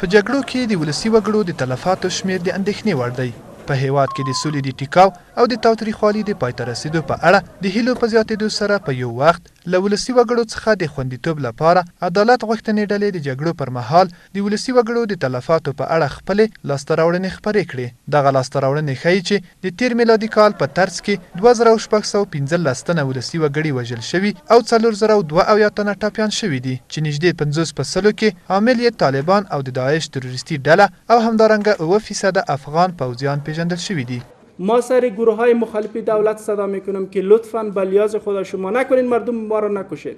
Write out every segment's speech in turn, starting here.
په جګړو کې د ولسي وګړو د تلفاتو شمیر د اندېښنې وړ دی. په هیواد کې د سولې د ټیکاو او د تاوتریخوالي د پای ته رسیدو په اړه د هیلو په زیاتېدو سره په یو وخت له ولسي وګړو څخه د خوندیتوب لپاره عدالت غوښتنې ډلې د جګړو پر مهال د ولسي وګړو د تلفاتو په اړه خپلې لاسته راوړنې خپرې کړې. دغه لاسته راوړنې ښیي چې د تیر میلادي کال په ترڅ کې 2615 تنه ولسي وګړي وژل شوي او 4072 تنه ټپیان شوي دي چې نږدې 50% کې عامل یې طالبان او د داعش تروریستي ډله او همدارنګه 9% افغان پوځیان پیژندل شوي دي. ما سر گروه های مخالف دولت صدا میکنم که لطفاً به لیاز خدا شما نکنین، مردم ما را نکشید.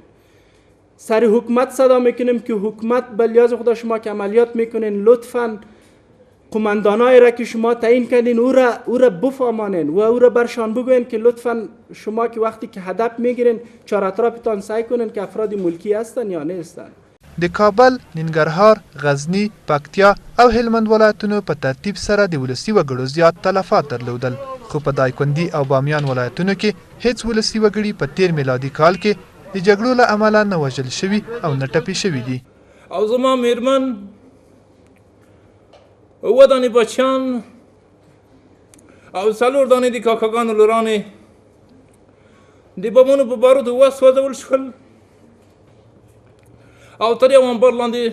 سر حکومت صدا میکنم که حکومت به لیاز خدا شما که عملیات میکنین لطفاً قماندانایی را که شما تعیین کردین او را بفهمانین و او را برشان بگوین که لطفاً شما که وقتی که هدف میگیرین چهار اطرافتان سعی کنین که افراد ملکی هستن یا نیستن. د کابل، ننګرهار، غزنی، پکتیا او هلمند ولایتونو په ترتیب سره د ولسي وګړو زیات تلفات درلودل، خو په دایکندي او بامیان ولایتونو کې هیڅ ولسي وګړي په تیر میلادي کال کې د جګړو له امله نه وژل شوي او نه ټپي شوي دي. او زما میرمن 7 دانې بچیان او 4 دانې د کاکاګانو لورانې د بمونو په بارودو وسوځول شول او تر یو منبر لاندې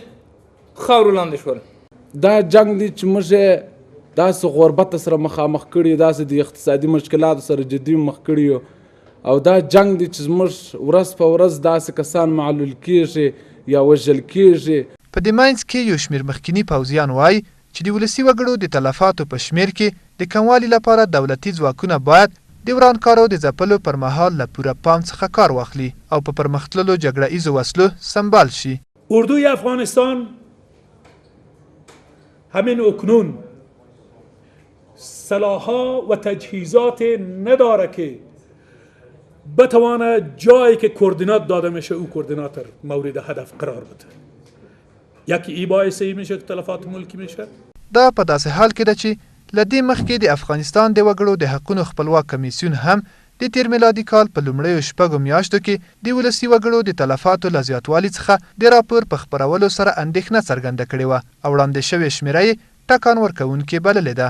خاورو لاندې شول. دا جنگ دی چې موږ داسې غربت سره مخامخ کړي، داسې د اقتصادي مشکلاتو سره جدي مخ کړي او دا جنگ دی چې موږ ورځ په ورځ داسې کسان معلول کیږي یا وژل کیږي. په دې منځ کې یو شمېر مخکینی پوځیان وایي چې د ولسي وګړو د تلفاتو په شمیر کې د کموالي لپاره دولتي ځواکونه باید د ورانکارو د ځپلو پر مهال له پوره پام څخه کار واخلي او په پرمختللو جګړه ایزو وسلو سنبال شي. اردوی افغانستان همین اکنون سلاح‌ها و تجهیزات نداره که بتوانه جایی که کوردینات داده میشه او کوردینات مورد هدف قرار بده. یکی ای باعثی میشه که تلفات ملکی میشه. دا په داسې حال کې ده چې لدې مخکې د افغانستان د وګړو د حقونو خپلواک کمیسیون هم د تیر میلادي کال په لومړیو 6 میاشتو کې د ولسي وګړو د تلفاتو له زیاتوالي څخه د راپور په خپرولو سره اندېښنه څرګنده کړې وه او وړاندې شوې شمېره یې ټکان ورکوونکې بللې ده.